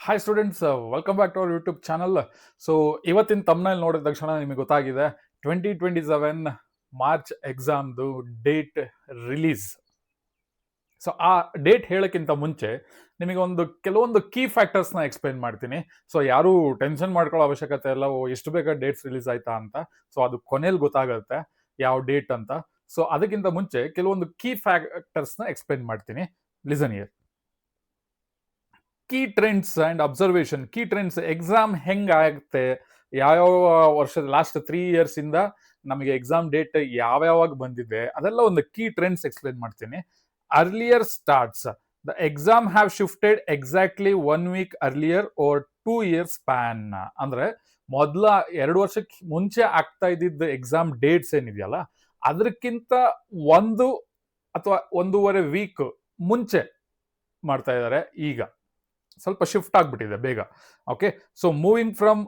Hi students, welcome back to our YouTube channel. So ಇವತ್ತಿನ ತಮ್ನಲ್ಲಿ ನೋಡಿದ ತಕ್ಷಣ ನಿಮಗೆ ಗೊತ್ತಾಗಿದೆ 2027 ಮಾರ್ಚ್ ಎಕ್ಸಾಮ್ದು ಡೇಟ್ ರಿಲೀಸ್. ಸೊ ಆ ಡೇಟ್ ಹೇಳಕ್ಕಿಂತ ಮುಂಚೆ ನಿಮಗೆ ಕೆಲವೊಂದು ಕೀ ಫ್ಯಾಕ್ಟರ್ಸ್ನ ಎಕ್ಸ್ಪ್ಲೈನ್ ಮಾಡ್ತೀನಿ. ಸೊ ಯಾರು ಟೆನ್ಷನ್ ಮಾಡ್ಕೊಳ್ಳೋ ಅವಶ್ಯಕತೆ ಇಲ್ಲ, ಎಷ್ಟು ಬೇಗ ಡೇಟ್ಸ್ ರಿಲೀಸ್ ಆಯ್ತಾ ಅಂತ. ಸೊ ಅದು ಕೊನೆಯಲ್ಲಿ ಗೊತ್ತಾಗುತ್ತೆ ಯಾವ ಡೇಟ್ ಅಂತ. ಸೊ ಅದಕ್ಕಿಂತ ಮುಂಚೆ ಕೆಲವೊಂದು ಕೀ ಫ್ಯಾಕ್ಟರ್ಸ್ನ ಎಕ್ಸ್ಪ್ಲೈನ್ ಮಾಡ್ತೀನಿ. Listen here. Key trends and observation. Key trends exam ಹೆಂಗಾಗುತ್ತೆ, ಯಾವ್ಯಾವ ವರ್ಷದ ಲಾಸ್ಟ್ 3 years ಇಂದ ನಮಗೆ ಎಕ್ಸಾಮ್ ಡೇಟ್ ಯಾವ್ಯಾವಾಗ ಬಂದಿದೆ, ಅದೆಲ್ಲ ಒಂದು ಕೀ ಟ್ರೆಂಡ್ಸ್ ಎಕ್ಸ್ಪ್ಲೇನ್ ಮಾಡ್ತೀನಿ. Earlier starts. The exam have shifted exactly 1 week earlier or 2 years span. ಅಂದ್ರೆ ಮೊದಲ 2 ವರ್ಷಕ್ಕೆ ಮುಂಚೆ ಆಗ್ತಾ ಇದ್ದಿದ್ದ ಎಕ್ಸಾಮ್ ಡೇಟ್ಸ್ ಏನಿದೆಯಲ್ಲ, ಅದಕ್ಕಿಂತ 1 ಅಥವಾ 1.5 week ಮುಂಚೆ ಮಾಡ್ತಾ ಇದ್ದಾರೆ. ಈಗ ಸ್ವಲ್ಪ ಶಿಫ್ಟ್ ಆಗ್ಬಿಟ್ಟಿದೆ ಬೇಗ. Okay, so moving from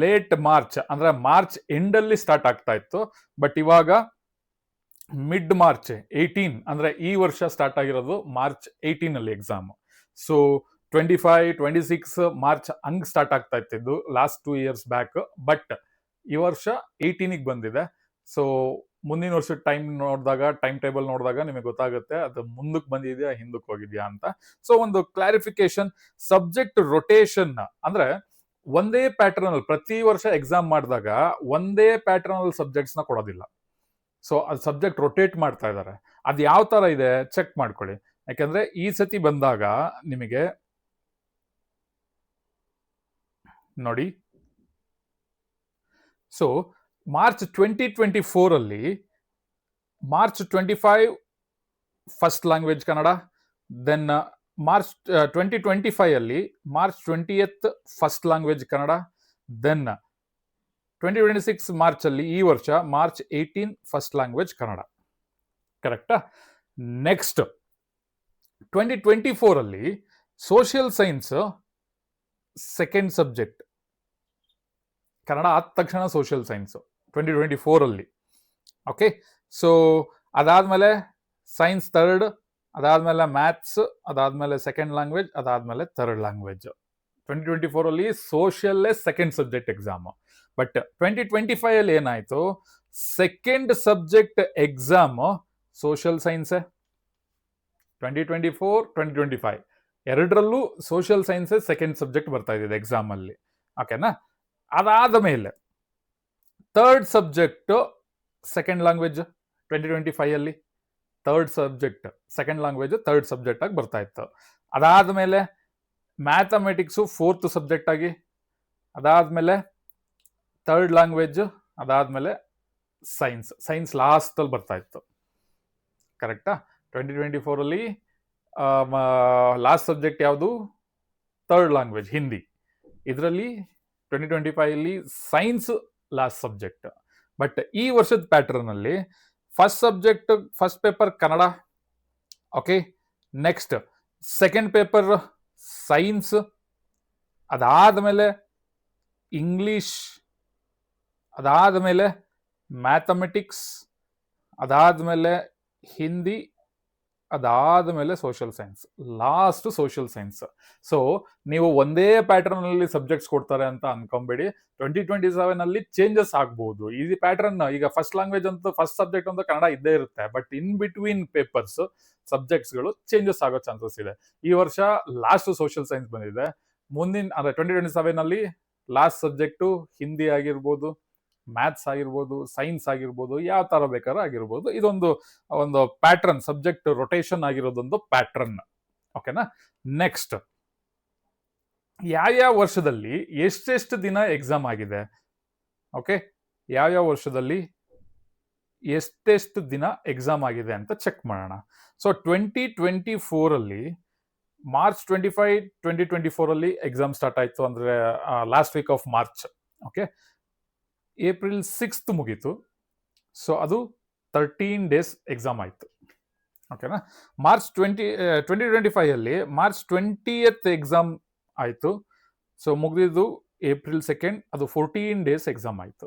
late March, ಅಂದ್ರೆ ಮಾರ್ಚ್ ಎಂಡ್ ಅಲ್ಲಿ ಸ್ಟಾರ್ಟ್ ಆಗ್ತಾ ಇತ್ತು, ಬಟ್ ಇವಾಗ ಮಿಡ್ ಮಾರ್ಚ್ 18, ಅಂದ್ರೆ ಈ ವರ್ಷ ಸ್ಟಾರ್ಟ್ ಆಗಿರೋದು ಮಾರ್ಚ್ 18 ಅಲ್ಲಿ ಎಕ್ಸಾಮ್. ಸೊ 25, 26 ಮಾರ್ಚ್ ಹಂಗ್ ಸ್ಟಾರ್ಟ್ ಆಗ್ತಾ ಇತ್ತಿದ್ದು ಲಾಸ್ಟ್ 2 years ಬ್ಯಾಕ್. ಬಟ್ ಈ ವರ್ಷ 18ಗೆ ಬಂದಿದೆ. ಸೊ ಮುಂದಿನ ವರ್ಷ ಟೈಮ್ ಟೇಬಲ್ ನೋಡಿದಾಗ ನಿಮಗೆ ಗೊತ್ತಾಗುತ್ತೆ ಅದು ಮುಂದಕ್ಕೆ ಬಂದಿದೆಯಾ ಹಿಂದಕ್ಕೆ ಹೋಗಿದ್ಯಾ ಅಂತ. ಸೊ ಒಂದು ಕ್ಲಾರಿಫಿಕೇಶನ್. ಸಬ್ಜೆಕ್ಟ್ ರೊಟೇಷನ್ ಅಂದ್ರೆ ಒಂದೇ ಪ್ಯಾಟರ್ನ್ ಅಲ್ಲಿ ಪ್ರತಿ ವರ್ಷ ಎಕ್ಸಾಮ್ ಮಾಡಿದಾಗ ಒಂದೇ ಪ್ಯಾಟರ್ನ್ ಅಲ್ಲಿ ಸಬ್ಜೆಕ್ಟ್ಸ್ ನ ಕೊಡೋದಿಲ್ಲ. ಸೊ ಅದು ಸಬ್ಜೆಕ್ಟ್ ರೊಟೇಟ್ ಮಾಡ್ತಾ ಇದ್ದಾರೆ. ಅದು ಯಾವ ತರ ಇದೆ ಚೆಕ್ ಮಾಡ್ಕೊಳ್ಳಿ. ಯಾಕಂದ್ರೆ ಈ ಸತಿ ಬಂದಾಗ ನಿಮಗೆ ನೋಡಿ, ಸೊ ಮಾರ್ಚ್ 2024 ಅಲ್ಲಿ March 25 first language Kannada. Then March 2025 ಅಲ್ಲಿ March 20th first language Kannada. Then 2026 March ಅಲ್ಲಿ ಈ ವರ್ಷ ಮಾರ್ಚ್ 18 ಫಸ್ಟ್ ಲ್ಯಾಂಗ್ವೇಜ್ ಕನ್ನಡ. ಕರೆಕ್ಟಾ? ನೆಕ್ಸ್ಟ್ 2024 ಅಲ್ಲಿ social science second subject. Kannada ಆದ ತಕ್ಷಣ ಸೋಷಿಯಲ್ ಸೈನ್ಸ್ 2024 ಅಲ್ಲಿ. ಓಕೆ, ಸೊ ಅದಾದ್ಮೇಲೆ ಸೈನ್ಸ್ ಥರ್ಡ್, ಅದಾದ್ಮೇಲೆ ಮ್ಯಾಥ್ಸ್, ಅದಾದ್ಮೇಲೆ ಸೆಕೆಂಡ್ ಲ್ಯಾಂಗ್ವೇಜ್, ಅದಾದ್ಮೇಲೆ ಥರ್ಡ್ ಲ್ಯಾಂಗ್ವೇಜ್. 2024 ಅಲ್ಲಿ ಸೋಷಿಯಲ್ಲೇ ಸೆಕೆಂಡ್ ಸಬ್ಜೆಕ್ಟ್ ಎಕ್ಸಾಮ್. ಬಟ್ 2025 ಅಲ್ಲಿ ಏನಾಯ್ತು, second subject exam social science. 2024, 2025 ಎರಡರಲ್ಲೂ ಸೋಷಿಯಲ್ ಸೈನ್ಸ್ ಸೆಕೆಂಡ್ ಸಬ್ಜೆಕ್ಟ್ ಬರ್ತಾ ಇದೆ ಎಕ್ಸಾಮ್ ಅಲ್ಲಿ. ಓಕೆನಾ? ಅದಾದ ಮೇಲೆ ಥರ್ಡ್ ಸಬ್ಜೆಕ್ಟ್ ಸೆಕೆಂಡ್ ಲ್ಯಾಂಗ್ವೇಜ್ 2025 ಅಲ್ಲಿ third subject second language third subject ಆಗಿ ಬರ್ತಾ ಇತ್ತು. ಅದಾದ್ಮೇಲೆ ಮ್ಯಾಥಮೆಟಿಕ್ಸು ಫೋರ್ತ್ ಸಬ್ಜೆಕ್ಟ್ ಆಗಿ, ಅದಾದ್ಮೇಲೆ ಥರ್ಡ್ ಲ್ಯಾಂಗ್ವೇಜ್, ಅದಾದ್ಮೇಲೆ ಸೈನ್ಸ್ ಲಾಸ್ಟ್ ಅಲ್ಲಿ ಬರ್ತಾ ಇತ್ತು. ಕರೆಕ್ಟಾ? 2024 ಅಲ್ಲಿ ಲಾಸ್ಟ್ ಸಬ್ಜೆಕ್ಟ್ ಯಾವುದು? Third language Hindi. ಇದರಲ್ಲಿ 2025 ಅಲ್ಲಿ ಸೈನ್ಸ್ ಲಾಸ್ಟ್ ಸಬ್ಜೆಕ್ಟ್. ಬಟ್ ಈ ವರ್ಷದ ಪ್ಯಾಟರ್ನ್ ಅಲ್ಲಿ first subject first paper Kannada. Okay, next second paper science, ಅದಾದ್ಮೇಲೆ ಇಂಗ್ಲಿಷ್, ಅದಾದ್ಮೇಲೆ ಮ್ಯಾಥಮೆಟಿಕ್ಸ್, ಅದಾದ್ಮೇಲೆ ಹಿಂದಿ, ಅದಾದ್ಮೇಲೆ social science, last social science. So ನೀವು ಒಂದೇ ಪ್ಯಾಟರ್ನ್ ಅಲ್ಲಿ ಸಬ್ಜೆಕ್ಟ್ಸ್ ಕೊಡ್ತಾರೆ ಅಂತ ಅನ್ಕೊಂಬೇಡಿ. 2027 ಅಲ್ಲಿ ಚೇಂಜಸ್ ಆಗ್ಬಹುದು. ಈ ಪ್ಯಾಟರ್ನ್ ಈಗ ಫಸ್ಟ್ ಲ್ಯಾಂಗ್ವೇಜ್ ಅಂತ ಫಸ್ಟ್ ಸಬ್ಜೆಕ್ಟ್ ಅಂತ ಕನ್ನಡ ಇದ್ದೇ ಇರುತ್ತೆ, but in between papers subjects ಗಳು ಚೇಂಜಸ್ ಆಗೋ ಚಾನ್ಸಸ್ ಇದೆ. ಈ ವರ್ಷ ಲಾಸ್ಟ್ ಸೋಷಿಯಲ್ ಸೈನ್ಸ್ ಬಂದಿದೆ. ಮುಂದಿನ ಅಂದ್ರೆ 2027 ಅಲ್ಲಿ ಲಾಸ್ಟ್ ಸಬ್ಜೆಕ್ಟು ಹಿಂದಿ ಆಗಿರ್ಬೋದು, ಮ್ಯಾಥ್ಸ್ ಆಗಿರ್ಬೋದು, ಸೈನ್ಸ್ ಆಗಿರ್ಬೋದು, ಯಾವ ತರ ಬೇಕಾದ್ರೂ ಆಗಿರ್ಬೋದು. ಒಂದು ಪ್ಯಾಟರ್ನ್, ಸಬ್ಜೆಕ್ಟ್ ರೊಟೇಷನ್ ಆಗಿರೋದೊಂದು ಪ್ಯಾಟರ್ನ್. ಓಕೆನಾ? ನೆಕ್ಸ್ಟ್, ಯಾವ ವರ್ಷದಲ್ಲಿ ಎಷ್ಟೆಷ್ಟು ದಿನ ಎಕ್ಸಾಮ್ ಆಗಿದೆ? ಓಕೆ, ಯಾವ ವರ್ಷದಲ್ಲಿ ಎಷ್ಟೆಷ್ಟು ದಿನ ಎಕ್ಸಾಮ್ ಆಗಿದೆ ಅಂತ ಚೆಕ್ ಮಾಡೋಣ. ಸೊ 2024 ಅಲ್ಲಿ ಮಾರ್ಚ್ 25, 2024 ಅಲ್ಲಿ ಎಕ್ಸಾಮ್ ಸ್ಟಾರ್ಟ್ ಆಯ್ತು, ಅಂದ್ರೆ last week of March. Okay, April 6th ಮುಗೀತು. ಸೊ ಅದು 13 days ಎಕ್ಸಾಮ್ ಆಯ್ತು. ಓಕೆನಾ? ಮಾರ್ಚ್ 2025 ಅಲ್ಲಿ ಮಾರ್ಚ್ 20th ಎಕ್ಸಾಮ್ ಆಯ್ತು. ಸೊ ಮುಗಿದಿದ್ದು ಏಪ್ರಿಲ್ 2nd, ಅದು 14 days ಎಕ್ಸಾಮ್ ಆಯ್ತು.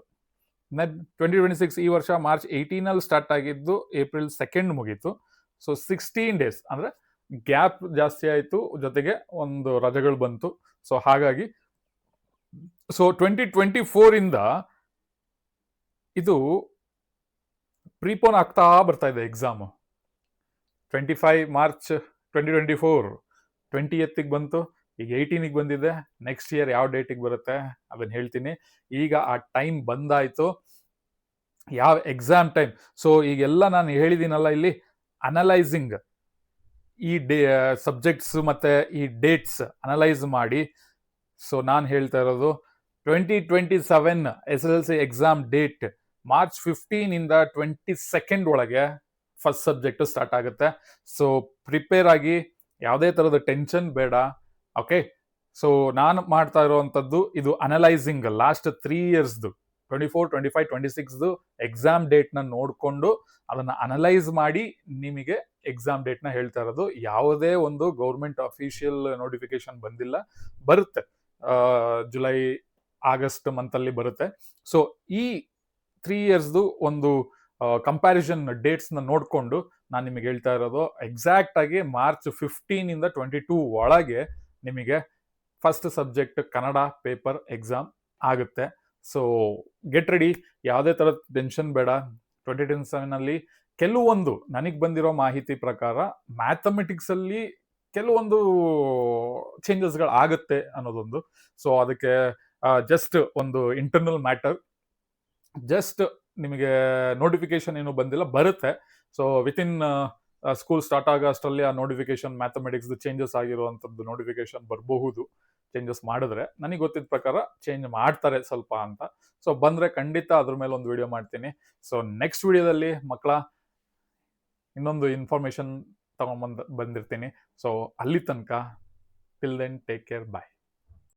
2026 ಈ ವರ್ಷ ಮಾರ್ಚ್ 18 ಅಲ್ಲಿ ಸ್ಟಾರ್ಟ್ ಆಗಿದ್ದು, ಏಪ್ರಿಲ್ 2nd ಮುಗೀತು. ಸೊ 16 days, ಅಂದ್ರೆ ಗ್ಯಾಪ್ ಜಾಸ್ತಿ ಆಯಿತು, ಜೊತೆಗೆ ಒಂದು ರಜೆಗಳು ಬಂತು. ಸೊ ಹಾಗಾಗಿ 2024 ಇಂದ ಇದು ಪ್ರೀಪೋನ್ ಆಗ್ತಾ ಬರ್ತಾ ಇದೆ ಎಕ್ಸಾಮ್. 25 ಮಾರ್ಚ್ 2024 20th ಬಂತು, ಈಗ 18ಗೆ ಬಂದಿದೆ. ನೆಕ್ಸ್ಟ್ ಇಯರ್ ಯಾವ ಡೇಟಿಗೆ ಬರುತ್ತೆ ಅದನ್ನ ಹೇಳ್ತೀನಿ. ಈಗ ಆ ಟೈಮ್ ಬಂದಾಯ್ತು, ಯಾವ ಎಕ್ಸಾಮ್ ಟೈಮ್. ಸೊ ಈಗೆಲ್ಲ ನಾನು ಹೇಳಿದ್ದೀನಲ್ಲ ಇಲ್ಲಿ ಅನಲೈಸಿಂಗ್ ಈ ಸಬ್ಜೆಕ್ಟ್ಸ್ ಮತ್ತೆ ಈ ಡೇಟ್ಸ್ ಅನಲೈಸ್ ಮಾಡಿ. ಸೊ ನಾನು ಹೇಳ್ತಾ ಇರೋದು 2027 SSLC ಎಕ್ಸಾಮ್ ಡೇಟ್ ಮಾರ್ಚ್ 15 ಇಂದ 22 ಒಳಗೆ ಫಸ್ಟ್ ಸಬ್ಜೆಕ್ಟ್ ಸ್ಟಾರ್ಟ್ ಆಗುತ್ತೆ. ಸೊ ಪ್ರಿಪೇರ್ ಆಗಿ, ಯಾವುದೇ ಥರದ ಟೆನ್ಷನ್ ಬೇಡ. ಓಕೆ, ಸೊ ನಾನು ಮಾಡ್ತಾ ಇರೋವಂಥದ್ದು ಇದು ಅನಲೈಸಿಂಗ್ ಲಾಸ್ಟ್ 3 ಇಯರ್ಸ್ದು 24, 25, 26 ಎಕ್ಸಾಮ್ ಡೇಟ್ನ ನೋಡಿಕೊಂಡು ಅದನ್ನು ಅನಲೈಸ್ ಮಾಡಿ ನಿಮಗೆ ಎಕ್ಸಾಮ್ ಡೇಟ್ನ ಹೇಳ್ತಾ ಇರೋದು. ಯಾವುದೇ ಒಂದು ಗೌರ್ಮೆಂಟ್ ಅಫಿಷಿಯಲ್ ನೋಟಿಫಿಕೇಶನ್ ಬಂದಿಲ್ಲ, ಬರುತ್ತೆ ಜುಲೈ ಆಗಸ್ಟ್ ಮಂತಲ್ಲಿ ಬರುತ್ತೆ. ಸೊ ಈ 3 ಇಯರ್ಸ್ದು ಒಂದು ಕಂಪ್ಯಾರಿಸನ್ ಡೇಟ್ಸ್ನ ನೋಡಿಕೊಂಡು ನಾನು ನಿಮಗೆ ಹೇಳ್ತಾ ಇರೋದು. ಎಕ್ಸಾಕ್ಟ್ ಆಗಿ ಮಾರ್ಚ್ 15 ಇಂದ 22 ಒಳಗೆ ನಿಮಗೆ first subject Kannada paper exam ಆಗುತ್ತೆ. ಸೊ ಗೆಟ್ ರೆಡಿ, ಯಾವುದೇ ಥರದ ಟೆನ್ಷನ್ ಬೇಡ. 2027 ಕೆಲವೊಂದು ನನಗೆ ಬಂದಿರೋ ಮಾಹಿತಿ ಪ್ರಕಾರ ಮ್ಯಾಥಮೆಟಿಕ್ಸಲ್ಲಿ ಕೆಲವೊಂದು ಚೇಂಜಸ್ಗಳು ಆಗುತ್ತೆ ಅನ್ನೋದೊಂದು. ಸೊ ಅದಕ್ಕೆ ಜಸ್ಟ್ ಒಂದು ಇಂಟರ್ನಲ್ ಮ್ಯಾಟರ್, ಜಸ್ಟ್ ನಿಮಗೆ ನೋಟಿಫಿಕೇಶನ್ ಏನು ಬಂದಿಲ್ಲ, ಬರುತ್ತೆ. ಸೊ ವಿತಿನ್ ಸ್ಕೂಲ್ ಸ್ಟಾರ್ಟ್ ಆಗೋ ಅಷ್ಟರಲ್ಲಿ ಆ ನೋಟಿಫಿಕೇಶನ್ ಮ್ಯಾಥಮೆಟಿಕ್ಸ್ ಚೇಂಜಸ್ ಆಗಿರುವಂಥದ್ದು ನೋಟಿಫಿಕೇಶನ್ ಬರಬಹುದು. ಚೇಂಜಸ್ ಮಾಡಿದ್ರೆ ನನಗೆ ಗೊತ್ತಿದ್ದ ಪ್ರಕಾರ ಚೇಂಜ್ ಮಾಡ್ತಾರೆ ಸ್ವಲ್ಪ ಅಂತ. ಸೊ ಬಂದರೆ ಖಂಡಿತ ಅದ್ರ ಮೇಲೆ ಒಂದು ವಿಡಿಯೋ ಮಾಡ್ತೀನಿ. ಸೊ ನೆಕ್ಸ್ಟ್ ವಿಡಿಯೋದಲ್ಲಿ ಮಕ್ಕಳ ಇನ್ನೊಂದು ಇನ್ಫಾರ್ಮೇಶನ್ ಬಂದಿರ್ತೀನಿ. ಸೊ ಅಲ್ಲಿ ತನಕ ಟಿಲ್ ದೆನ್ ಟೇಕ್ ಕೇರ್, ಬಾಯ್.